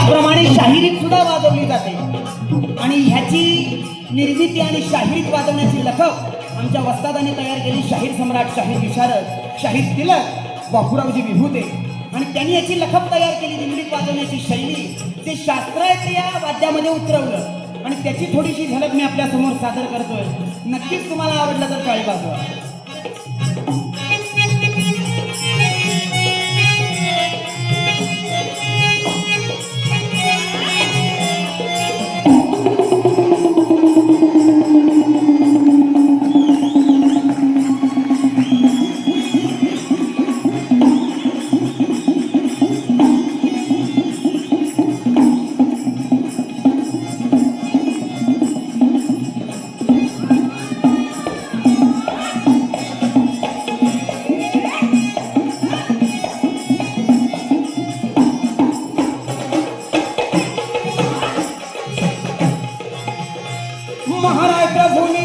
त्याप्रमाणे शाहिरीत सुद्धा वाजवली जाते आणि ह्याची निर्मिती आणि शाहिरीत वाजवण्याची लखक आमच्या वस्तादाने तयार केली. शाहीर सम्राट, शाहीर विशारद, शाहीर तिलक बापूरावजी विभूते आणि त्यांनी याची लखक तयार केली. दिमडीत वाजवण्याची शैली, ते शास्त्र आहे ते या वाद्यामध्ये उतरवलं आणि त्याची थोडीशी झलक मी आपल्या समोर सादर करतोय. नक्कीच तुम्हाला आवडलं तर टाळी वाजवा. महाराष्ट्र भूमी